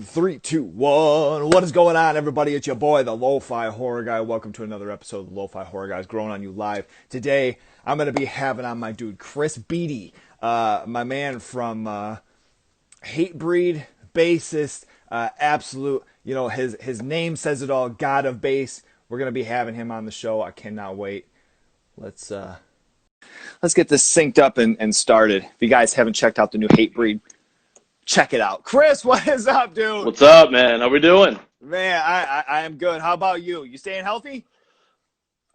Three, two, one. What is going on, everybody? It's your boy, the Lo-Fi Horror Guy. Welcome to another episode of the Lo-Fi Horror Guys, growing on you live. Today, I'm going to be having on my dude, Chris Beattie, my man from Hatebreed, bassist, absolute, his name says it all, God of Bass. We're going to be having him on the show. I cannot wait. Let's get this synced up and started. If you guys haven't checked out the new Hatebreed, check it out. Chris, what is up, dude? What's up, man? How we doing? Man, I am good. How about you? You staying healthy?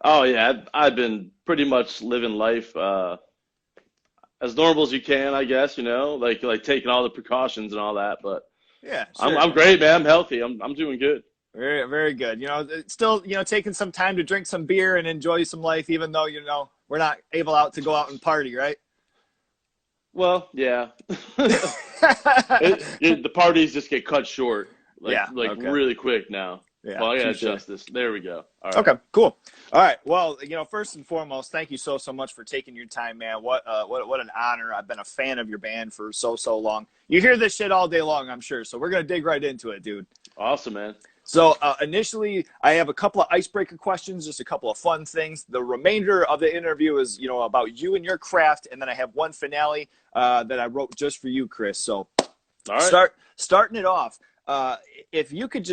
Oh yeah, I've been pretty much living life as normal as you can, I guess. Like taking all the precautions and all that. But Yeah, sure. I'm great, man. I'm healthy. I'm doing good. Very, very good. It's still, taking some time to drink some beer and enjoy some life, even though, we're not able to go out and party, right? Well, yeah. The parties just get cut short, Okay. really quick now. Yeah, Well, I gotta touche. adjust this. There we go. All right. Okay, cool. All right. Well, first and foremost, thank you so much for taking your time, man. What an honor. I've been a fan of your band for so long. You hear this shit all day long, I'm sure. So we're gonna dig right into it, dude. Awesome, man. So initially, I have a couple of icebreaker questions, just a couple of fun things. The remainder of the interview is, about you and your craft, and then I have one finale that I wrote just for you, Chris. So, All right. starting it off. If you could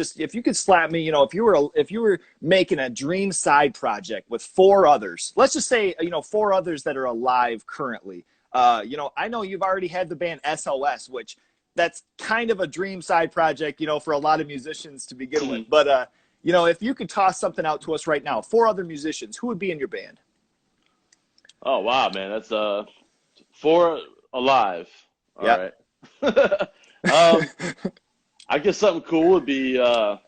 slap me, if you were making a dream side project with four others, let's just say, four others that are alive currently. I know you've already had the band SOS, which that's kind of a dream side project, for a lot of musicians to begin with. But, if you could toss something out to us right now, four other musicians, who would be in your band? Oh wow, man. That's four alive. All Yep. right. I guess something cool would be Sean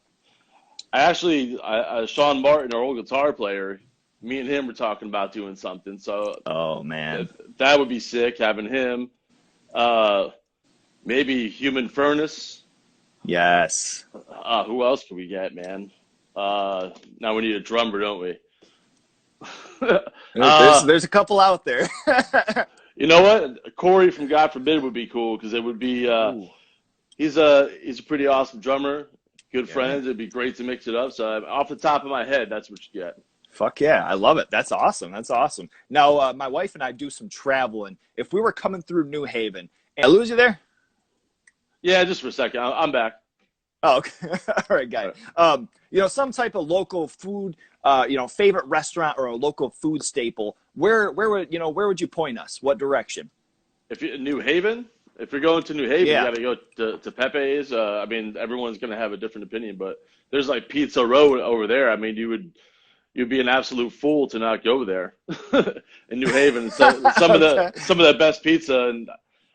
Martin, our old guitar player. Me and him were talking about doing something, so Oh, man. that would be sick having him. Maybe Human Furnace. Yes. Who else can we get, man? Now we need a drummer, don't we? There's a couple out there. You know what? Corey from God Forbid would be cool because it would be. He's a pretty awesome drummer, good friends. It'd be great to mix it up. So off the top of my head, that's what you get. Fuck yeah, I love it. That's awesome. Now, my wife and I do some traveling. If we were coming through New Haven, and I lose you there? Yeah, just for a second. I'm back. Oh, okay. All right, guy. Some type of local food, favorite restaurant or a local food staple. Where would you point us? What direction? If you're in New Haven, if you're going to New Haven, Yeah. you got to go to Pepe's. Everyone's gonna have a different opinion, but there's like Pizza Row over there. I mean, you'd be an absolute fool to not go there in New Haven. So some of the best pizza, and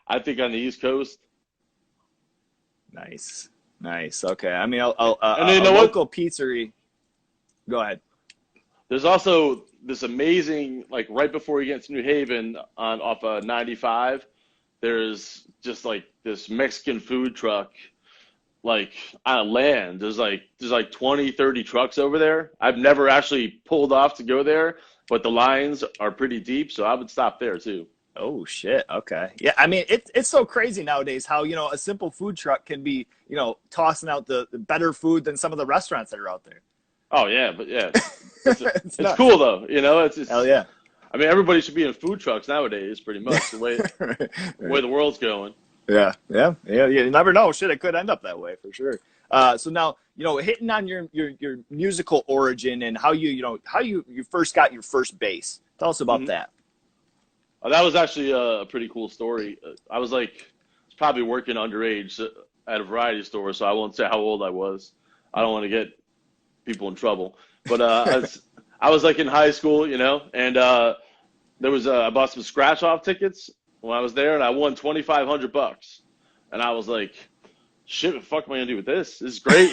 I think on the East Coast. Nice. Okay. I mean, And you know a what? local pizzeria. Go ahead. There's also this amazing, like right before you get to New Haven off of 95, there's just like this Mexican food truck, like on land. There's like 20, 30 trucks over there. I've never actually pulled off to go there, but the lines are pretty deep, so I would stop there too. Oh shit. Okay. Yeah. I mean, it's so crazy nowadays how, a simple food truck can be, tossing out the better food than some of the restaurants that are out there. Oh yeah, but yeah, It's it's nuts. cool though. It's Hell yeah. I mean, everybody should be in food trucks nowadays, pretty much the way the world's going. Yeah. You never know. Shit, it could end up that way for sure. So now, hitting on your musical origin and how you first got your first bass. Tell us about that. That was actually a pretty cool story. I was probably working underage at a variety store, so I won't say how old I was. I don't want to get people in trouble. But I was like in high school, and there was I bought some scratch off tickets when I was there, and I won $2,500. And I was like, shit, what the fuck am I gonna do with this? This is great,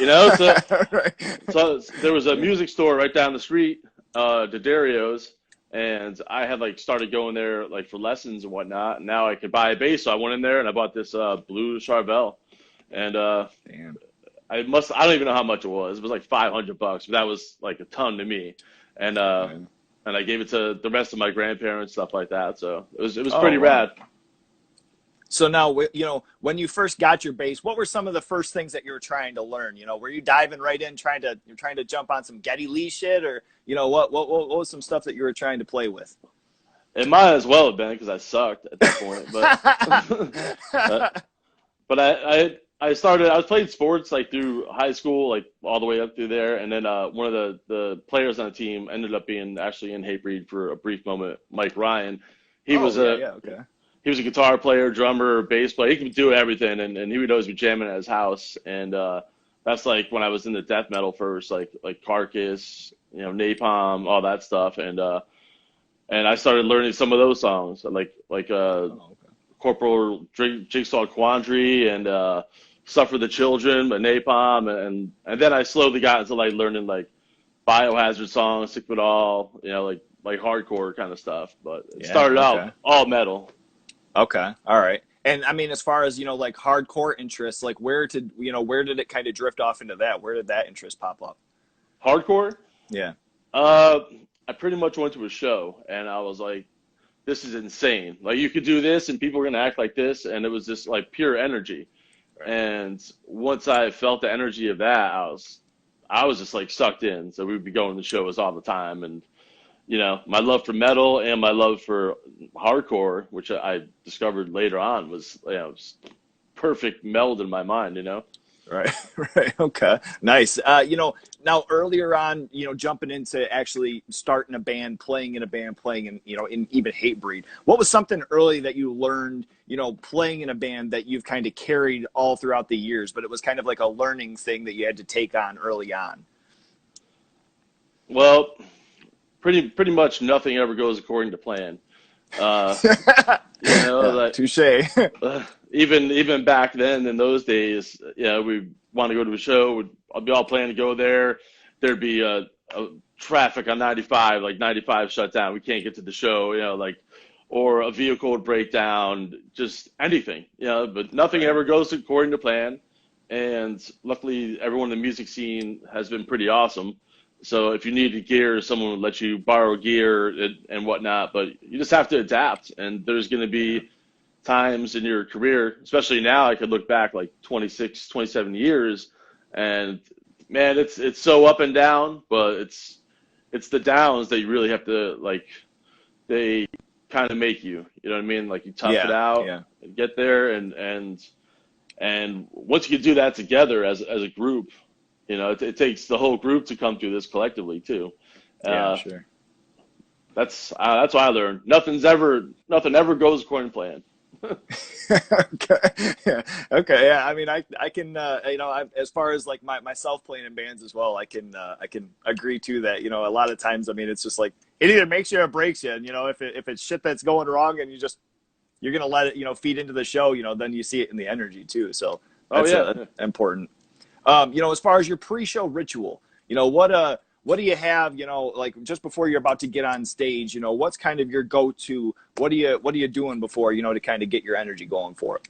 So, so there was a music store right down the street, D'Addario's. And I had started going there for lessons and whatnot. And now I could buy a bass, so I went in there and I bought this blue Charvel. And Damn. I don't even know how much it was. It was like $500, but that was like a ton to me. And and I gave it to the rest of my grandparents, stuff like that. So it was pretty wow. rad. So now, when you first got your bass, what were some of the first things that you were trying to learn? Were you diving right in, you're trying to jump on some Geddy Lee shit, or what was some stuff that you were trying to play with? It might as well have been because I sucked at that point, but uh, but I was playing sports like through high school, like all the way up through there, and then one of the players on the team ended up being actually in Hatebreed for a brief moment. Mike Ryan, he Oh was yeah, a yeah, okay. he was a guitar player, drummer, bass player. He could do everything, and he would always be jamming at his house. And that's like when I was into death metal first, like Carcass, Napalm, all that stuff. And I started learning some of those songs, like Oh, okay. Corporal Jigsaw Quandary and Suffer the Children by Napalm, and then I slowly got into like learning like Biohazard songs, Sick of It All, like hardcore kind of stuff. But it Yeah, started okay. out all metal. Okay. All right. And I mean, as far as, like hardcore interests, like where did it kind of drift off into that? Where did that interest pop up? Hardcore? Yeah. Uh, I pretty much went to a show and I was like, this is insane. Like you could do this and people are gonna act like this, and it was just like pure energy. Right. And once I felt the energy of that, I was just like sucked in. So we would be going to shows all the time, and my love for metal and my love for hardcore, which I discovered later on, was perfect meld in my mind. Right. Right. Okay. Nice. Now earlier on, jumping into actually starting a band, playing in a band, playing in even Hatebreed, what was something early that you learned, playing in a band that you've kind of carried all throughout the years, but it was kind of like a learning thing that you had to take on early on? Well, pretty much nothing ever goes according to plan. Uh, Yeah. like Touche. even back then in those days, we want to go to a show, I'd be all planning to go there. There'd be a traffic on 95, like 95 shut down. We can't get to the show, or a vehicle would break down, just anything, but nothing Right. ever goes according to plan. And luckily, everyone in the music scene has been pretty awesome. So if you needed gear, someone would let you borrow gear and whatnot, but you just have to adapt. And there's going to be times in your career, especially now, I could look back like 26, 27 years, and man, it's so up and down, but it's the downs that you really have to like. They kind of make you, you know what I mean? Like you tough it Yeah. out Yeah. and get there, and once you can do that together as a group, it takes the whole group to come through this collectively too. Yeah. Uh, Sure. that's what I learned. Nothing ever goes according to plan. Okay. Yeah. Okay. Yeah. I mean, I can, as far as like myself playing in bands as well, I can agree to that. A lot of times, I mean, it's just like it either makes you or breaks you. And, if it's shit that's going wrong and you're going to let it, feed into the show, then you see it in the energy too. So Oh that's yeah. important. As far as your pre-show ritual, what do you have, like just before you're about to get on stage, what's kind of your go-to, what are you doing before, to kind of get your energy going for it?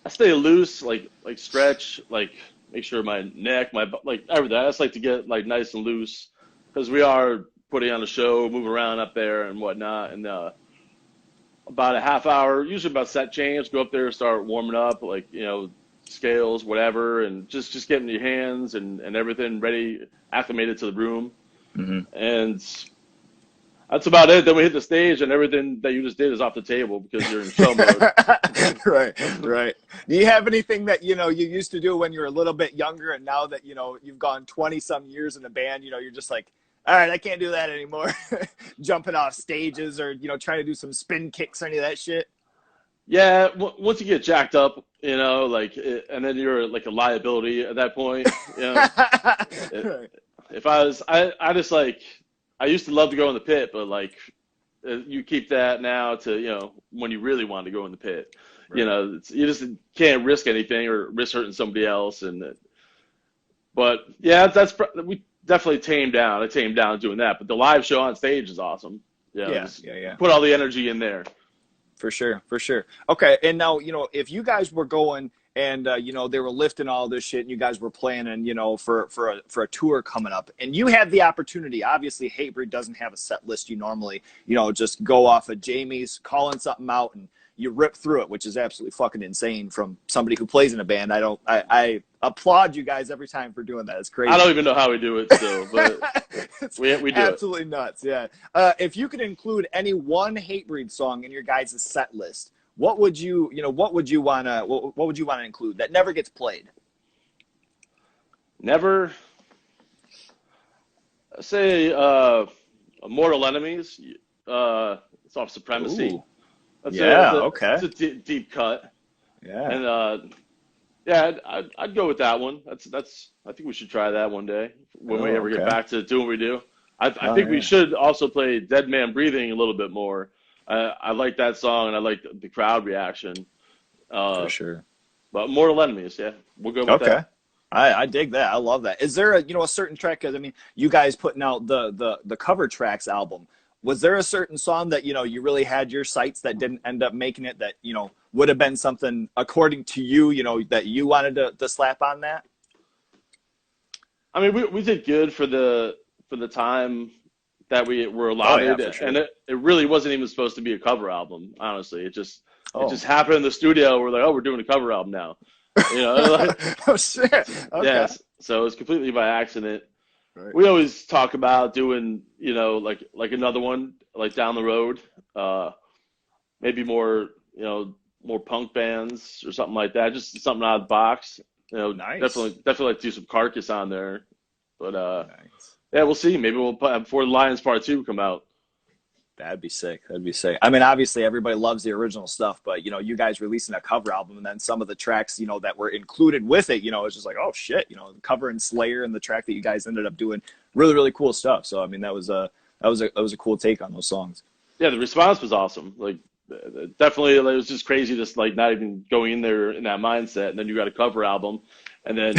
I stay loose, like stretch, like make sure my neck, like everything. I just like to get like nice and loose because we are putting on a show, moving around up there and whatnot. And about a half hour, usually about set change, go up there, start warming up, like scales, whatever, and just getting your hands and everything ready, acclimated to the room, Hmm. and that's about it. Then we hit the stage, and everything that you just did is off the table because you're in show mode. Right, right. Do you have anything that, you used to do when you were a little bit younger and now that, you've gone 20 some years in a band, you're just like, all right, I can't do that anymore. Jumping off stages or, trying to do some spin kicks or any of that shit. Yeah, once you get jacked up, and then you're like a liability at that point. It, Right, if I just like, I used to love to go in the pit, but like, you keep that now to, when you really want to go in the pit. right. You just can't risk anything or risk hurting somebody else. But yeah, we definitely tamed down. I tamed down doing that. But the live show on stage is awesome. Yeah, Just yeah, yeah. put all the energy in there. For sure, for sure. Okay, and now if you guys were going and they were lifting all this shit, and you guys were planning, for a tour coming up, and you had the opportunity. Obviously, Hatebreed doesn't have a set list. You normally, just go off of Jamie's, calling something out, and you rip through it, which is absolutely fucking insane from somebody who plays in a band. I applaud you guys every time for doing that. It's crazy. I don't even know how we do it still, but we do absolutely nuts. Yeah. If you could include any one Hatebreed song in your guys' set list, what would you wanna include that never gets played? never say Mortal Enemies. It's off Supremacy. Ooh. That's Yeah. a, Okay. it's a deep cut, Yeah. and yeah, I'd go with that one. I think we should try that one day when we ever get Okay. back to doing what we do. I Oh, think we yeah. should also play Dead Man Breathing a little bit more. I like that song, and I like the crowd reaction. For Uh, sure. but Mortal Enemies, yeah, we'll go with Okay. that. I dig that. I love that. Is there a certain track? Because I mean, you guys putting out the cover tracks album. Was there a certain song that you really had your sights that didn't end up making it that would have been something according to that you wanted to slap on that? I mean, we did good for the time that we were Oh yeah, allotted, for and sure. it really wasn't even supposed to be a cover album. Honestly, it Oh. just happened in the studio. We're like, oh, we're doing a cover album now. Like Oh shit. Okay. yes. So it's completely by accident. Right. We always talk about doing, like another one, like down the road, maybe more, more punk bands or something like that. Just something out of the box. Nice. Definitely like to do some Carcass on there. But Nice. yeah, we'll see. Maybe we'll put before the Lions Part Two come out. That'd be sick. That'd be sick. I mean, obviously everybody loves the original stuff, but you guys releasing a cover album and then some of the tracks, that were included with it, it's just like, oh shit, the cover and Slayer and the track that you guys ended up doing, really, really cool stuff. So I mean, that was a cool take on those songs. Yeah, the response was awesome. Like definitely, it was just crazy, just like not even going in there in that mindset. And then you got a cover album, and then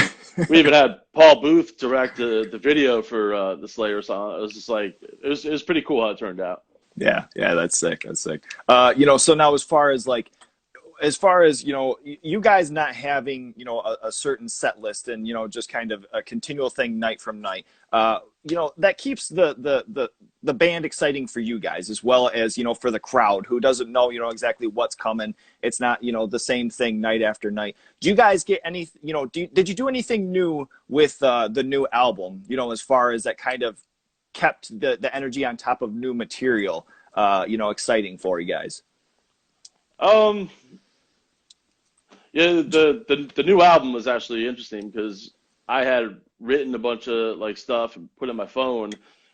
we even had Paul Booth direct the video for the Slayer song. It was just like it was pretty cool how it turned out. Yeah, yeah, that's sick. That's sick. So now as far as you guys not having a certain set list and just kind of a continual thing night from night, that keeps the band exciting for you guys as well as for the crowd who doesn't know exactly what's coming. It's not the same thing night after night. Do you guys get any did you do anything new with the new album, as far as that kind of kept the energy on top of new material exciting for you guys? Um, yeah, the new album was actually interesting because I had written a bunch of like stuff and put in my phone,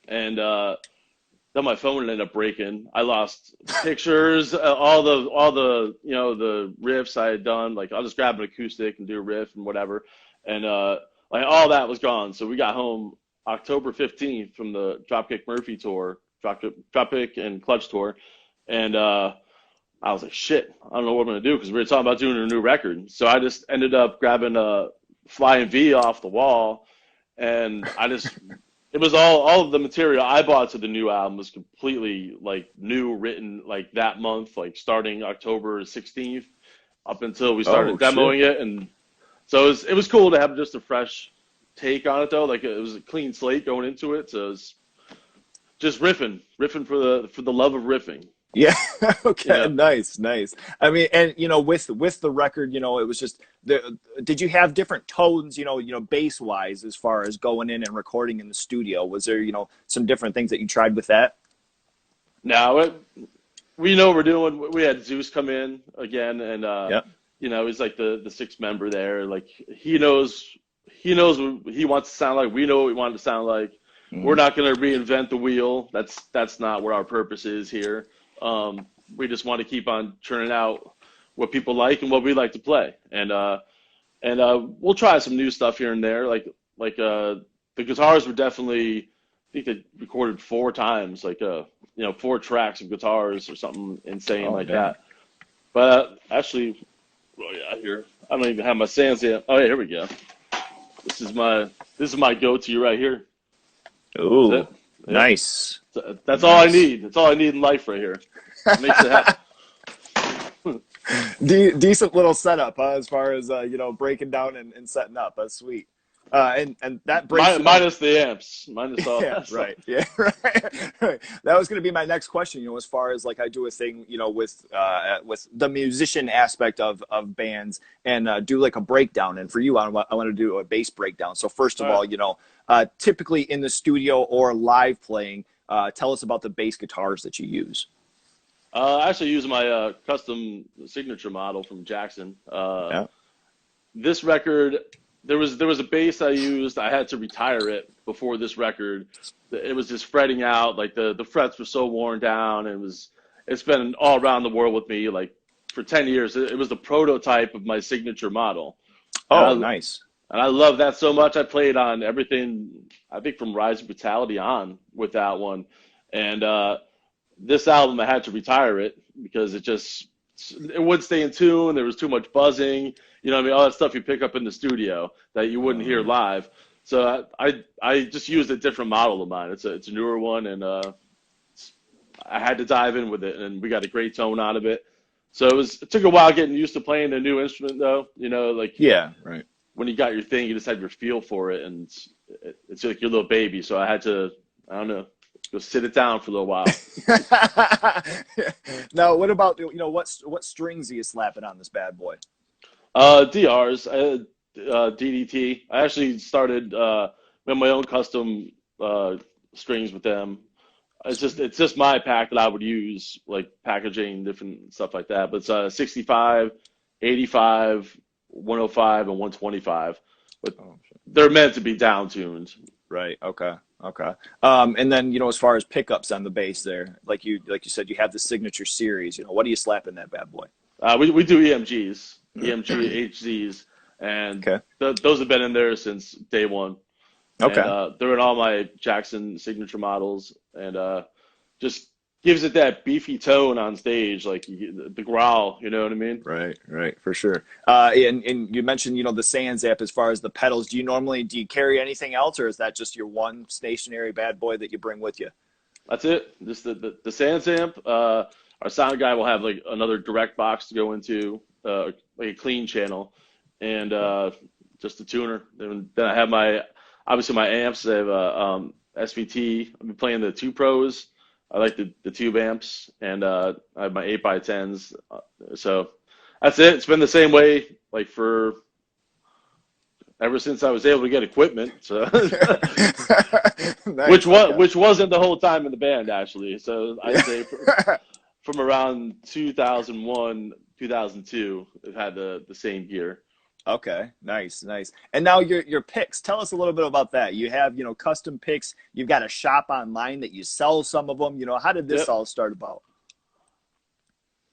and then my phone ended up breaking. I lost pictures, all the the riffs I had done. Like I'll just grab an acoustic and do a riff and whatever, and like all that was gone. So we got home October 15th from the Dropkick Murphy tour, Dropkick and Clutch tour, and I was like, shit, I don't know what I'm gonna do because we were talking about doing a new record. So I just ended up grabbing a Flying V off the wall, and it was all of the material I bought to the new album was completely like new, written like that month, like starting October 16th up until we started Oh shit. demoing it, and so it was cool to have just a fresh take on it though. Like it was a clean slate going into it, so it was just riffing for the love of riffing. Yeah. Okay. Yeah. Nice. Nice. I mean, and with the record, it was just did you have different tones, bass wise, as far as going in and recording in the studio? Was there, some different things that you tried with that? Now we know what we're doing. We had Zeus come in again, and Yep. he's like the sixth member there. Like he knows what he wants to sound like. We know what we want it to sound like. We're Mhm. not going to reinvent the wheel. That's not what our purpose is here. We just want to keep on churning out what people like and what we like to play, and we'll try some new stuff here and there. Like the guitars were definitely. I think they recorded 4 times, like 4 tracks of guitars or something insane Oh like damn. that. But actually, oh yeah, here I don't even have my stands yet. Oh yeah, here we go. This is my go-to right here. That's Ooh. it. Yep. Nice. That's all I Nice. need. That's all I need in life right here. Makes it happen. Decent little setup, huh, as far as breaking down and setting up. That's sweet. And that breaks it up. Minus the amps, minus all Yeah, that stuff. right. Yeah, right. That was going to be my next question. As far as like I do a thing, with the musician aspect of bands, and do like a breakdown. And for you, I want to do a bass breakdown. So first All of right. all, typically in the studio or live playing, tell us about the bass guitars that you use. I actually use my custom signature model from Jackson. Yeah. This record, there was a bass I used. I had to retire it before this record. It was just fretting out. Like the frets were so worn down. It's been all around the world with me. Like for 10 years, it was the prototype of my signature model, and Oh, I nice. and I love that so much. I played on everything. I think from Rise of Brutality on with that one, and this album I had to retire it because it wouldn't stay in tune. There was too much buzzing. You know what I mean? All that stuff you pick up in the studio that you wouldn't hear Um, live. So I just used a different model of mine. It's a newer one, and I had to dive in with it, and we got a great tone out of it. So it took a while getting used to playing a new instrument, though. Like yeah, right. when you got your thing, you just have your feel for it, and it's like your little baby. So I had to, I don't know, go sit it down for a little while. Now, what about what strings are you slapping on this bad boy? DRs, DDT. I actually started with my own custom strings with them. It's just my pack that I would use, like packaging, different stuff like that. But it's 65, 85, 105, and 125. But Oh, shit. they're meant to be down tuned. Right. Okay. Okay. And then as far as pickups on the bass, there, like you said, you have the signature series. What do you slap in that bad boy? We do EMGs, EMG HZs, and Okay. those have been in there since day one. And Okay. they're in all my Jackson signature models, and just gives it that beefy tone on stage, like the growl. You know what I mean? Right. Right. For sure. And you mentioned the Sans app as far as the pedals. Do you carry anything else, or is that just your one stationary bad boy that you bring with you? That's it. Just the Sans amp. Our sound guy will have like another direct box to go into, like a clean channel, and just a tuner. Then I have obviously my amps. I have a SVT. I've been playing the two pros. I like the tube amps, and I have my 8x10s. So that's it. It's been the same way like for ever since I was able to get equipment. So Nice. Okay. which wasn't the whole time in the band actually. So I'd say from around 2001, 2002, I've had the same gear. Okay, nice, nice. And now your picks. Tell us a little bit about that. You have, custom picks. You've got a shop online that you sell some of them. How did this Yep. all start about?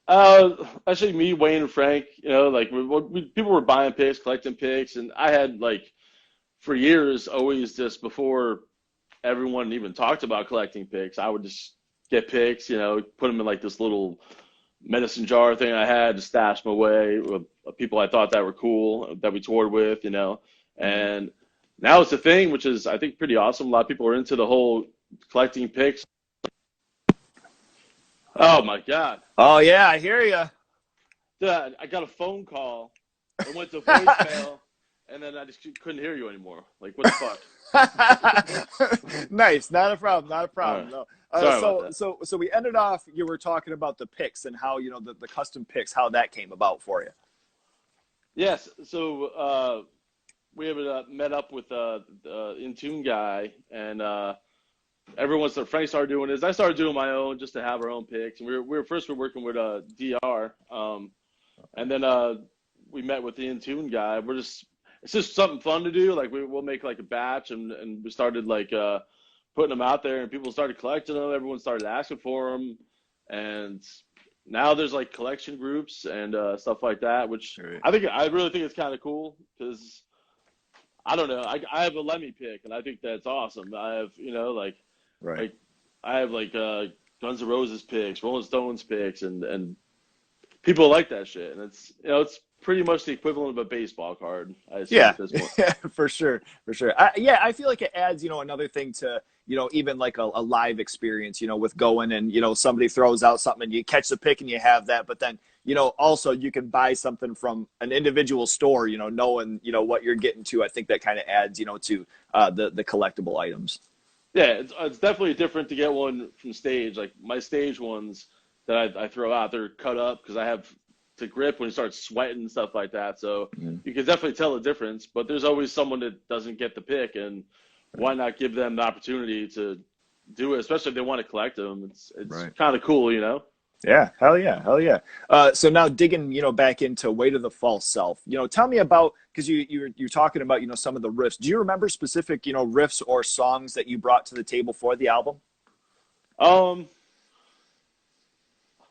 Actually, me, Wayne, and Frank, like people were buying picks, collecting picks, and I had like for years, always just before everyone even talked about collecting picks, I would just get picks, put them in like this little medicine jar thing I had to stash them away with people I thought that were cool that we toured with, Mhm. and now it's a thing, which is I think pretty awesome. A lot of people are into the whole collecting picks. Oh my God. Oh yeah, I hear you. Dude, I got a phone call. It went to voicemail, and then I just couldn't hear you anymore. Like, what the fuck? Nice, not a problem, not a All problem. right. No. Sorry about So that. so so we ended off. You were talking about the picks and how the custom picks, how that came about for you. Yes. So we have met up with the Intune guy, and everyone started. Frank started doing this. I started doing my own just to have our own picks. And we were working with DR, and then we met with the Intune guy. It's just something fun to do. Like we'll make like a batch, and we started like putting them out there, and people started collecting them. Everyone started asking for them, and now there's like collection groups and stuff like that, which Right. I really think it's kind of cool because I don't know. I have a Lemmy pick, and I think that's awesome. I have Right. like I have like Guns N' Roses picks, Rolling Stones picks, and people like that shit, and it's pretty much the equivalent of a baseball card, I assume Yeah, at this point. yeah, for sure, for sure. Yeah, I feel like it adds, another thing to, even like a live experience, with going and, somebody throws out something and you catch the pick and you have that. But then, also you can buy something from an individual store, knowing, what you're getting to. I think that kind of adds, to the collectible items. Yeah, it's definitely different to get one from stage. Like my stage ones that I throw out, they're cut up because I have to grip when you start sweating and stuff like that. So you can definitely tell the difference. But there's always someone that doesn't get the pick, and why not give them the opportunity to do it, especially if they want to collect them. It's Right. kind of cool, Yeah, hell yeah, hell yeah. So now digging, back into Weight of the False Self. Tell me about, because you're talking about, some of the riffs. Do you remember specific, riffs or songs that you brought to the table for the album?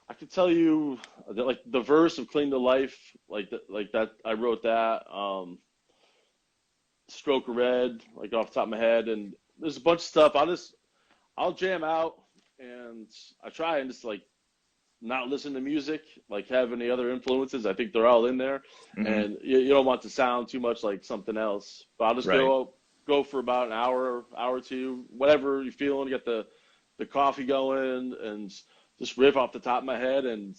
I could tell you that, like the verse of "Clean to Life," like that. I wrote that. "Stroke of Red," like off the top of my head, and there's a bunch of stuff. I'll jam out, and I try and just like not listen to music, like have any other influences. I think they're all in there, and you don't want to sound too much like something else. But I'll just go for about an hour or two, whatever you're feeling. Get the coffee going, and just riff off the top of my head, and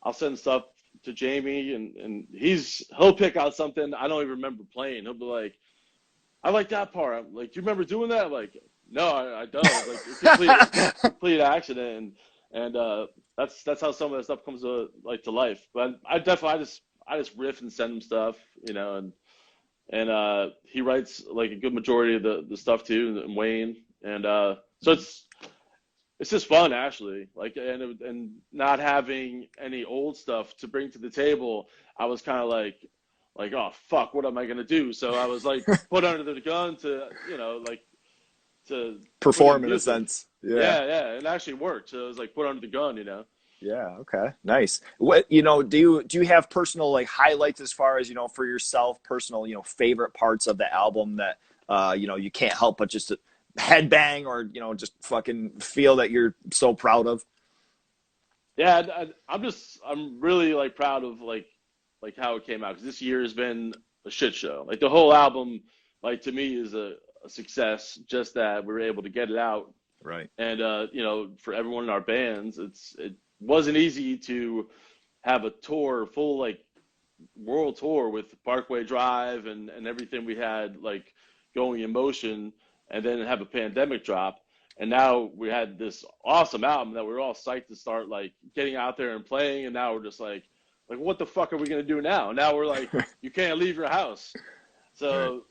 I'll send stuff to Jamie, and he'll pick out something I don't even remember playing. He'll be like, "I like that part." I'm like, "Do you remember doing that?" I'm like, "No, I don't." Like, it's complete accident, and that's how some of that stuff comes to life. But I just riff and send him stuff, and he writes like a good majority of the stuff too, and Wayne, and so it's just fun actually, like, and not having any old stuff to bring to the table. I was kind of like, oh fuck, what am I gonna do? So I was like put under the gun to to Perform in a sense. Yeah, it actually worked. So it was like put under the gun. Yeah. Okay. Nice. What, do you have personal like highlights as far as, for yourself, personal, favorite parts of the album that, you can't help but just headbang or, just fucking feel that you're so proud of? Yeah, I'm really like proud of like how it came out, because this year has been a shit show. Like the whole album, like to me is a success. Just that we were able to get it out, Right. and for everyone in our bands, it wasn't easy to have a tour, full like world tour with Parkway Drive and everything we had like going in motion, and then have a pandemic drop. And now we had this awesome album that we were all psyched to start like getting out there and playing. And now we're just like what the fuck are we gonna do now? Now we're like, you can't leave your house. So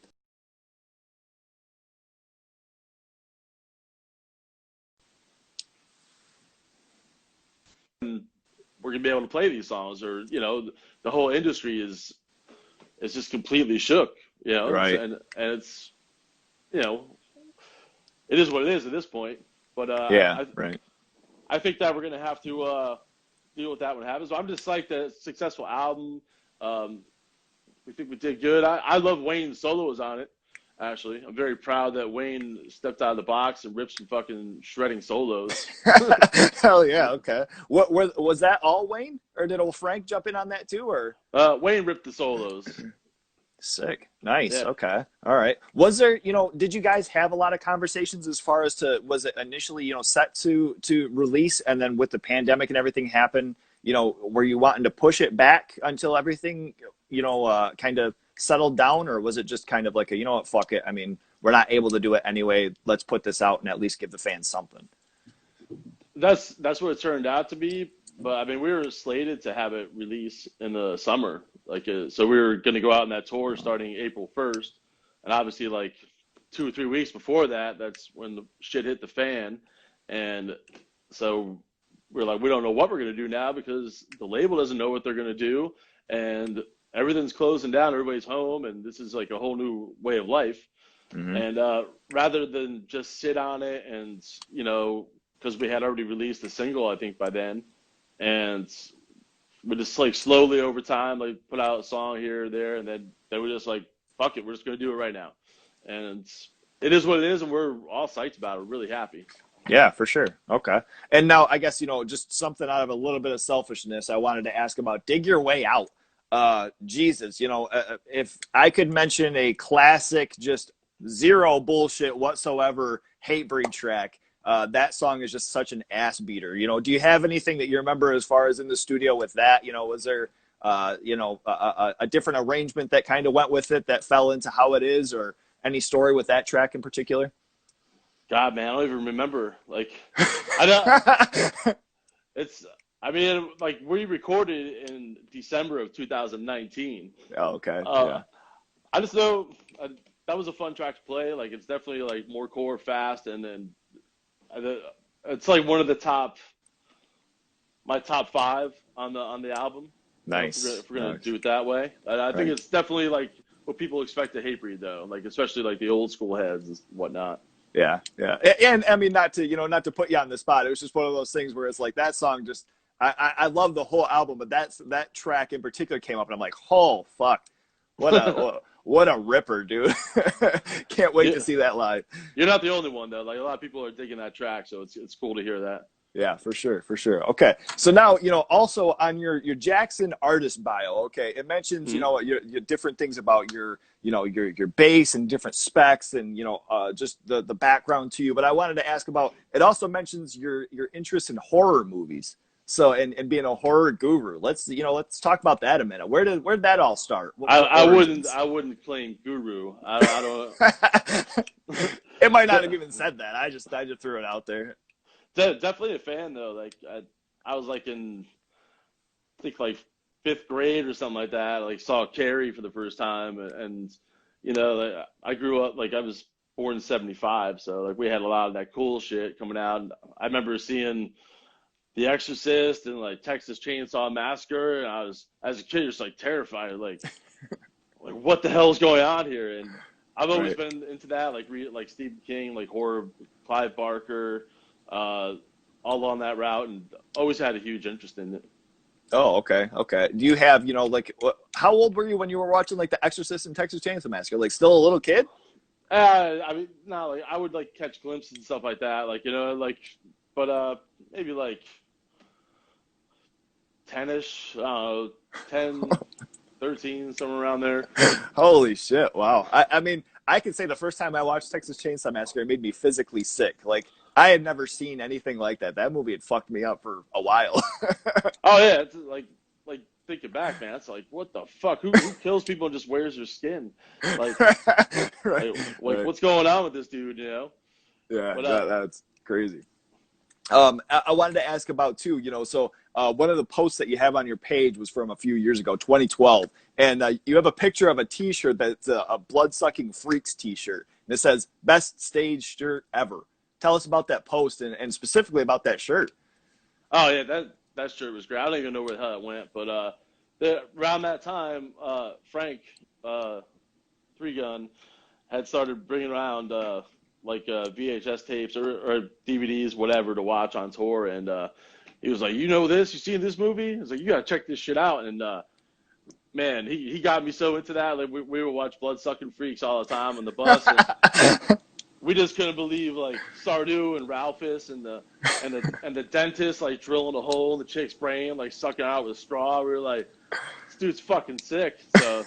we're gonna be able to play these songs, or the whole industry is just completely shook. Right. And it's you know it is what it is at this point. But Yeah. Right. I think that we're gonna have to deal with that when it happens. So I'm just like the successful album. We think we did good. I love Wayne's solos on it. Actually, I'm very proud that Wayne stepped out of the box and ripped some fucking shredding solos. Hell yeah. Okay. What was that all Wayne, or did old Frank jump in on that too, or? Wayne ripped the solos. Sick. Nice. Yeah. Okay. All right. Was there, did you guys have a lot of conversations as far as was it initially, set to release, and then with the pandemic and everything happen, were you wanting to push it back until everything, kind of settled down, or was it just kind of like what, fuck it. I mean, we're not able to do it anyway. Let's put this out and at least give the fans something. That's what it turned out to be. But I mean, we were slated to have it release in the summer, so we were going to go out on that tour starting April 1st, and obviously like 2 or 3 weeks before that, that's when the shit hit the fan, and so we're like, we don't know what we're going to do now, because the label doesn't know what they're going to do, and everything's closing down, everybody's home, and this is like a whole new way of life. And rather than just sit on it, and because we had already released a single, I think by then, and we just like slowly over time like put out a song here or there, and then they were just like, fuck it, we're just gonna do it right now. And it is what it is, and we're all psyched about it. We're really happy. Yeah, for sure. Okay. And now I guess, just something out of a little bit of selfishness, I wanted to ask about Dig Your Way Out. Jesus, if I could mention a classic, just zero bullshit whatsoever Hatebreed track. That song is just such an ass beater. Do you have anything that you remember as far as in the studio with that? Was there, a different arrangement that kind of went with it that fell into how it is, or any story with that track in particular? God, man, I don't even remember. Like, I don't. It's. I mean, like we recorded in December of 2019. Oh, okay. Uh, Yeah. I just know that was a fun track to play. Like, it's definitely like more core, fast, and then it's like one of my top five on the album. Nice. If we're gonna Nice. do it that way, I think Right. it's definitely like what people expect to Hatebreed though. Like, especially like the old school heads and whatnot. Yeah, yeah, and I mean, not to put you on the spot. It was just one of those things where it's like that song just I love the whole album, but that track in particular came up, and I'm like, oh fuck, what a ripper, dude! Can't wait Yeah, to see that live. you're not the only one though. Like a lot of people are digging that track, so it's cool to hear that. Yeah, for sure, for sure. Okay, so now also on your Jackson artist bio. Okay, it mentions Hmm. your different things about your bass and different specs and just the background to you. But I wanted to ask about it. Also mentions your interest in horror movies. So and being a horror guru. Let's talk about that a minute. Where did that all start? What origins? I wouldn't claim guru. I don't. It might not have even said that. I just threw it out there. Definitely a fan though. Like I was like in I think like fifth grade or something like that. Like saw Carrie for the first time, and like, I grew up like I was born in '75, so like we had a lot of that cool shit coming out. And I remember seeing The Exorcist and like Texas Chainsaw Massacre, and I was as a kid just like terrified, like what the hell's going on here? And I've always Right. been into that, like like Stephen King, like horror, Clive Barker, uh, all on that route, and always had a huge interest in it. Oh, okay, okay. Do you have, like, how old were you when you were watching like The Exorcist and Texas Chainsaw Massacre? Like, still a little kid? I mean, no, like I would like catch glimpses and stuff like that, like like, but maybe like 10ish, 10, 13, somewhere around there. Holy shit! Wow. I mean, I can say the first time I watched Texas Chainsaw Massacre, it made me physically sick. Like, I had never seen anything like that. That movie had fucked me up for a while. Oh yeah, it's like thinking back, man, it's like what the fuck? Who kills people and just wears their skin? Like, Right, like right. what's going on with this dude? Yeah, But that's crazy. I wanted to ask about too, so one of the posts that you have on your page was from a few years ago, 2012, and you have a picture of a T-shirt that's a Blood-Sucking Freaks T-shirt, and it says "Best Stage Shirt Ever." Tell us about that post and specifically about that shirt. oh yeah, that shirt was great. I don't even know where the hell it went, but around that time, Frank Three Gun had started bringing around like VHS tapes or DVDs, whatever, to watch on tour, and he was like, "You know this? You seen this movie?" I was like, "You gotta check this shit out." And man, he got me so into that. Like we would watch Blood Sucking Freaks all the time on the bus, and we just couldn't believe like Sardu and Ralphus and the dentist like drilling a hole in the chick's brain, like sucking out with a straw. We were like, "This dude's fucking sick." So,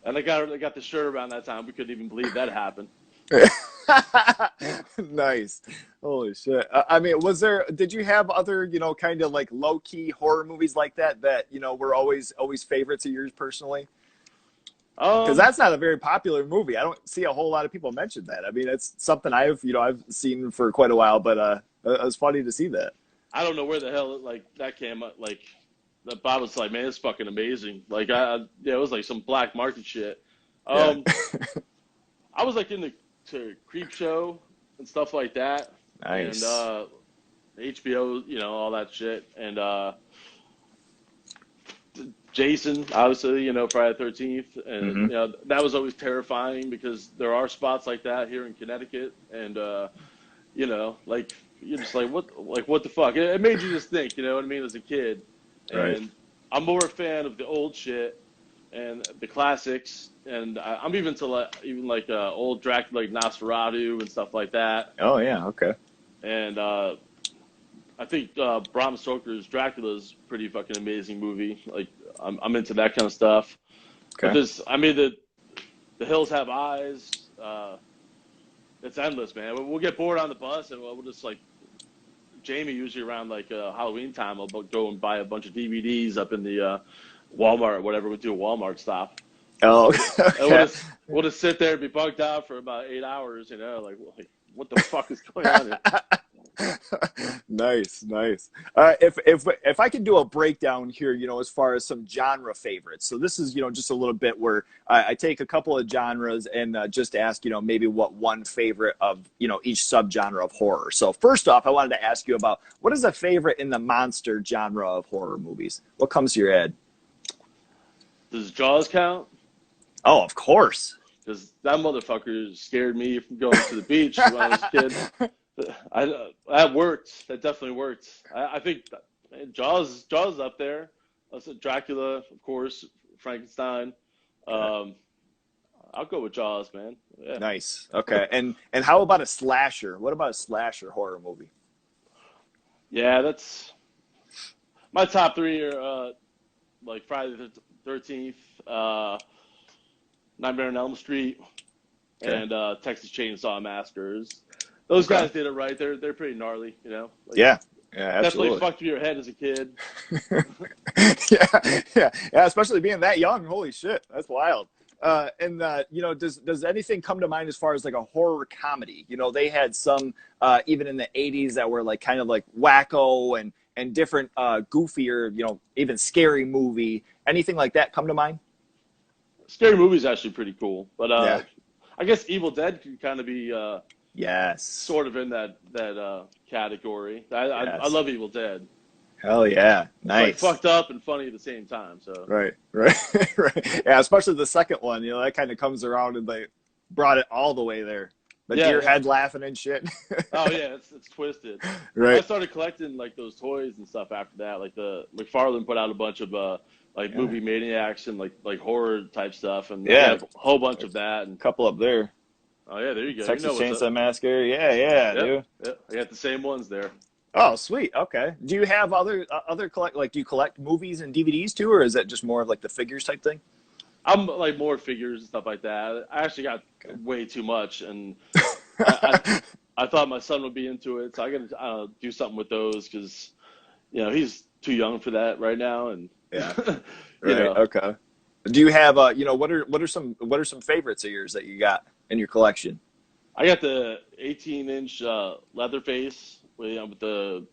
and I got the shirt around that time. We couldn't even believe that happened. Nice. Holy shit. I mean, did you have other, kind of like low key horror movies like that, were always favorites of yours personally? Because Um, that's not a very popular movie. I don't see a whole lot of people mention that. I mean, it's something I've seen for quite a while, but it was funny to see that. I don't know where the hell like that came up. Like the Bob was like, "Man, it's fucking amazing." Like yeah, it was like some black market shit. Yeah. Um, I was like into to Creep Show and stuff like that, and Nice. HBO, all that shit, and Jason, obviously, Friday the 13th, and Hmm. that was always terrifying because there are spots like that here in Connecticut, and like you're just like what the fuck? It made you just think, you know what I mean, as a kid, Right. and I'm more a fan of the old shit and the classics, and I'm even to like old Dracula, like Nosferatu and stuff like that, Oh yeah. Okay. and I think Bram Stoker's Dracula is a pretty fucking amazing movie. Like I'm into that kind of stuff. But Okay. I mean the Hills Have Eyes, it's endless, man. We'll get bored on the bus, and we'll just like Jamie usually around like Halloween time. I'll go and buy a bunch of DVDs up in the Walmart, whatever we do, a Walmart stop. Oh, And okay. we'll just sit there and be bugged out for about 8 hours, you know, like what the fuck is going on here? Nice, nice. If I could do a breakdown here, as far as some genre favorites. So this is, just a little bit where I take a couple of genres and just ask, maybe what one favorite of, each subgenre of horror. So first off, I wanted to ask you about what is a favorite in the monster genre of horror movies? What comes to your head? Does Jaws count? Oh, of course. Because that motherfucker scared me from going to the beach when I was a kid. That worked. That definitely worked. I think Jaws up there. I said Dracula, of course, Frankenstein. Um, I'll go with Jaws, man. Yeah. Nice. Okay. And how about a slasher? What about a slasher horror movie? Yeah, that's my top three are like Friday the 13th, Nightmare on Elm Street, Okay. and Texas Chainsaw Massacres. Those Okay. guys did it right. They're pretty gnarly, you know. Like Yeah. Yeah, definitely absolutely. fucked with your head as a kid. Yeah, especially being that young. Holy shit, that's wild. And does anything come to mind as far as like a horror comedy? They had some even in the '80s that were like kind of like wacko and different goofier, even scary movie. Anything like that come to mind? Scary movie's actually pretty cool, but Yeah. I guess Evil Dead could kind of be Yes. sort of in that category. I Yes. love Evil Dead. Hell yeah. It's like Nice. fucked up and funny at the same time. So Right. Right. Right. Yeah. Especially the second one. That kind of comes around and they brought it all the way there. The yeah, deer yeah. head laughing and shit. Oh yeah, it's twisted. I Right. started collecting like those toys and stuff after that. Like the McFarlane put out a bunch of like Yeah. movie maniacs and like horror type stuff, and I Yeah. got a whole bunch of that. And Couple up there. oh yeah, there you go. You know Texas what's up. Chainsaw Massacre. Yeah, yeah, Yep, dude. yep. I got the same ones there. Oh, sweet. Okay. Do you have other collect like do you collect movies and DVDs too, or is that just more of like the figures type thing? I'm like more figures and stuff like that. I actually got Okay. way too much, and I I thought my son would be into it, so I got to do something with those because he's too young for that right now, and Yeah. you Right. know Okay. Do you have what are some favorites of yours that you got in your collection? I got the 18-inch Leatherface with the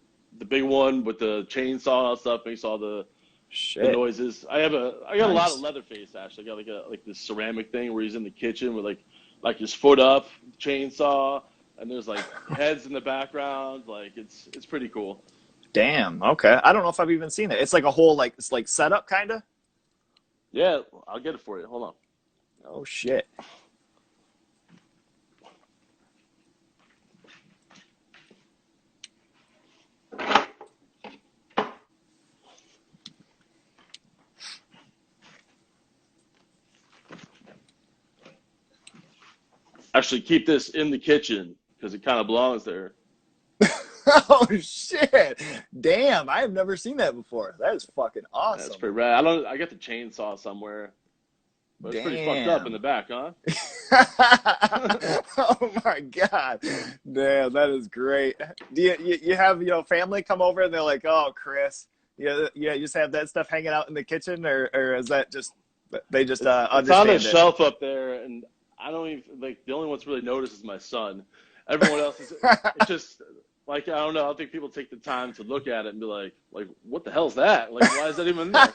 big one with the chainsaw and stuff makes all the Shit. noises. I got a lot of Nice. Leatherface actually. I got like this ceramic thing where he's in the kitchen with like his foot up, chainsaw, and there's like heads in the background. Like it's pretty cool. Damn. Okay. I don't know if I've even seen it. It's like a whole like it's like setup kind of. Yeah, I'll get it for you. Hold on. Oh shit. Actually, keep this in the kitchen because it kind of belongs there. Oh shit. Damn. I have never seen that before. That is fucking That's awesome. pretty rad. I don't. I got the chainsaw somewhere, but it's pretty fucked up in the Damn. back, huh? Oh my god. Damn, that is great. Do you have, family come over and they're like, "Oh, Chris, you just have that stuff hanging out in the kitchen," or is that just they just It's on a understand it? shelf up there, and I don't even like the only one's really noticed is my son. Everyone else is it's just like I don't know. I don't think people take the time to look at it and be like what the hell's that? Like why is that even there?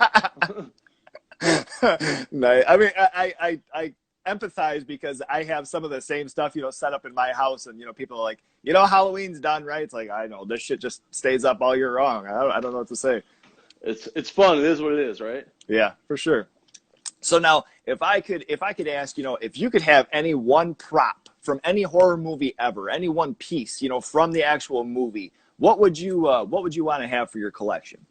No, I mean, I empathize because I have some of the same stuff, set up in my house, and people are like, Halloween's done, right? It's like I know this shit just stays up all year long. I don't know what to say. It's fun. It is what it is, right? Yeah, for sure. So now, if I could ask, if you could have any one prop from any horror movie ever, any one piece, from the actual movie, what would you want to have for your collection?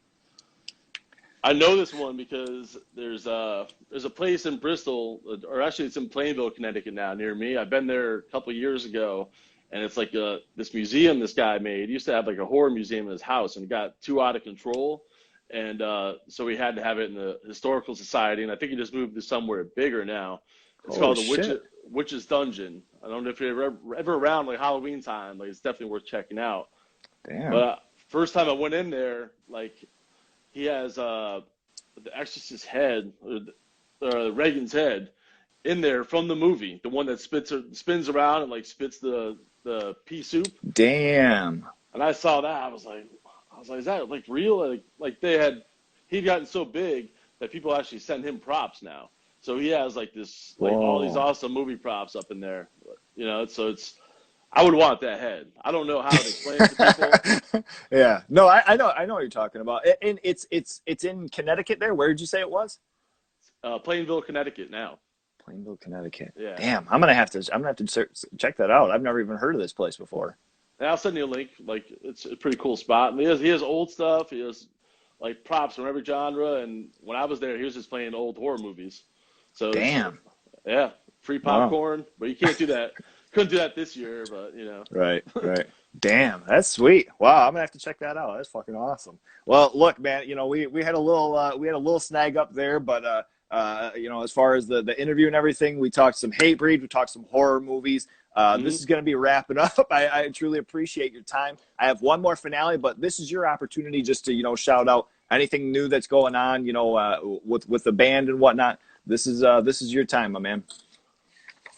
I know this one because there's a place in Bristol, or actually it's in Plainville, Connecticut now, near me. I've been there a couple of years ago, and it's like this museum this guy made. He used to have like a horror museum in his house, and it got too out of control, and so we had to have it in the historical society. And I think he just moved to somewhere bigger now. It's Holy called the shit! Witch's Dungeon. I don't know if you're ever around like Halloween time. Like it's definitely worth checking out. Damn. But first time I went in there, like he has the Exorcist's head, or Reagan's head, in there from the movie, the one that spins around and like spits the pea soup. Damn. And I saw that, I was like, is that like real? Like he'd gotten so big that people actually send him props now. So he has like this, like all these awesome movie props up in there, So I would want that head. I don't know how to explain it to people. Yeah. No, I know what you're talking about. And it's in Connecticut there. Where did you say it was? Plainville, Connecticut now. Plainville, Connecticut. Yeah. Damn, I'm gonna have to check that out. I've never even heard of this place before. And I'll send you a link. Like it's a pretty cool spot. And he has old stuff. He has like props from every genre. And when I was there, he was just playing old horror movies. So damn. Yeah, free popcorn. Wow. But you can't do that. Couldn't do that this year, but Right. Damn, that's sweet. Wow, I'm gonna have to check that out. That's fucking awesome. Well, look, man, we had a little snag up there, but as far as the interview and everything, we talked some Hatebreed, we talked some horror movies. This is going to be wrapping up. I truly appreciate your time. I have one more finale, but this is your opportunity just to, shout out anything new that's going on, with the band and whatnot. This is your time, my man.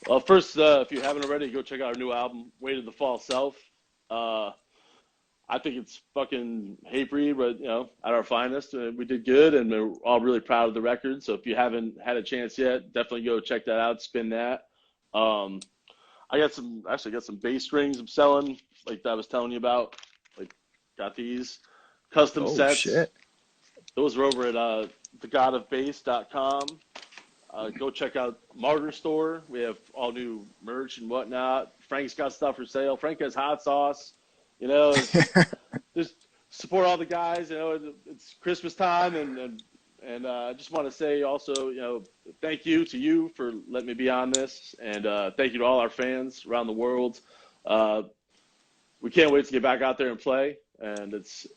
Well, first, if you haven't already, go check out our new album, Way to the Fall Self. I think it's fucking Hatebreed, but at our finest. We did good, and we're all really proud of the record. So if you haven't had a chance yet, definitely go check that out, spin that. I got some bass strings I'm selling, like I was telling you about. Like, got these custom sets. Shit. Those are over at thegodofbass.com. Go check out Martyr Store. We have all new merch and whatnot. Frank's got stuff for sale. Frank has hot sauce. Just support all the guys. It's Christmas time, and I just want to say also, thank you to you for letting me be on this, and thank you to all our fans around the world. We can't wait to get back out there and play, and it's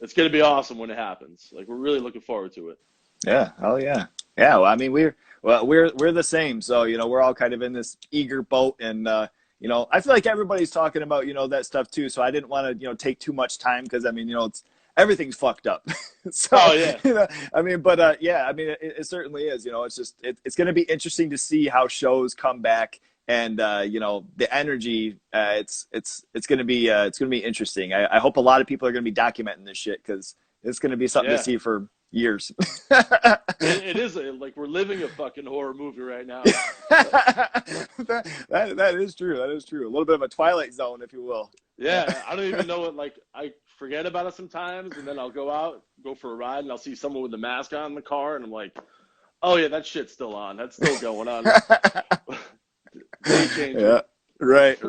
going to be awesome when it happens. Like, we're really looking forward to it. Yeah. Oh yeah. Yeah. Well, I mean, we're the same. So, we're all kind of in this eager boat, and, I feel like everybody's talking about, that stuff too. So I didn't want to, take too much time because, I mean, everything's fucked up. So, yeah. I mean, but yeah, I mean, it certainly is, it's just, it's going to be interesting to see how shows come back, and, the energy, it's going to be interesting. I hope a lot of people are going to be documenting this shit, because it's going to be something to see for years. It is like we're living a fucking horror movie right now. that is true. That is true. A little bit of a Twilight Zone, if you will. Yeah, I don't even know what. Like, I forget about it sometimes, and then I'll go for a ride, and I'll see someone with a mask on in the car, and I'm like, oh yeah, that shit's still on. That's still going on. Yeah. Right.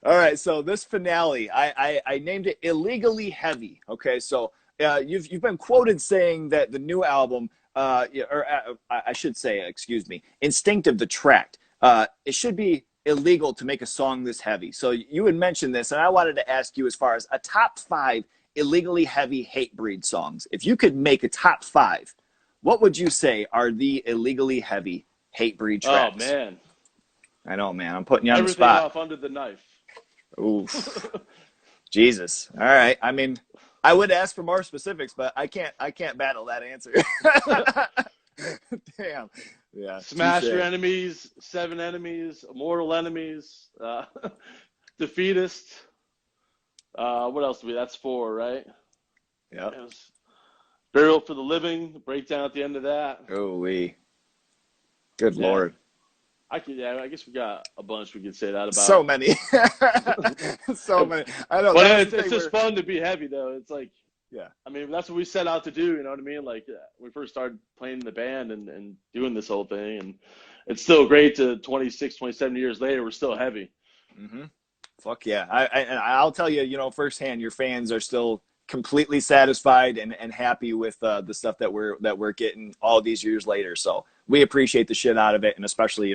All right. So this finale, I named it Illegally Heavy. Okay. So you've been quoted saying that the new album, I should say, excuse me, Instinctive, the track, it should be illegal to make a song this heavy. So you had mentioned this, and I wanted to ask you, as far as a top 5 illegally heavy Hatebreed songs, if you could make a top 5, what would you say are the illegally heavy Hatebreed tracks? Oh man, I know, man. I'm putting you on the Everything spot. Off Under the Knife. Oof. Jesus. All right. I mean, I would ask for more specifics, but I can't battle that answer. Damn. Yeah. Smash Your Enemies, 7 Enemies, Immortal Enemies, Defeatist. What else do we? That's 4, right? Yeah. Burial for the Living. Breakdown at the end of that. Oh, good Lord. I guess we got a bunch we could say that about. So many. So many. I know. But it's just fun to be heavy, though. It's like, yeah. I mean, that's what we set out to do, you know what I mean? Like, we first started playing in the band and doing this whole thing, and it's still great to 26, 27 years later, we're still heavy. Mm-hmm. Fuck yeah. I'll tell you, firsthand, your fans are still completely satisfied and happy with the stuff that we're getting all these years later. So we appreciate the shit out of it, and especially,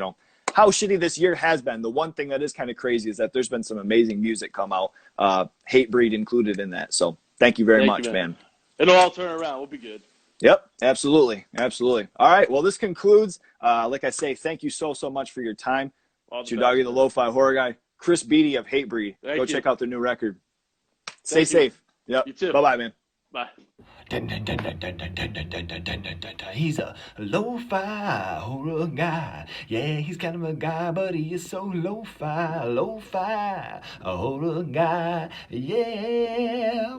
how shitty this year has been. The one thing that is kind of crazy is that there's been some amazing music come out, Hatebreed included in that. So thank you very much, man. It'll all turn around. We'll be good. Yep, absolutely. All right, well, this concludes. Like I say, thank you so much for your time. All It's the your best, doggy, the man. Lo-Fi Horror Guy, Chris Beattie of Hatebreed. Thank Go you. check out their new record. Stay Thank you. safe. Yep. You too. Bye-bye, man. Bye. He's a lo-fi horror guy. Yeah, he's kind of a guy, but he is so lo-fi, a horror guy. Yeah.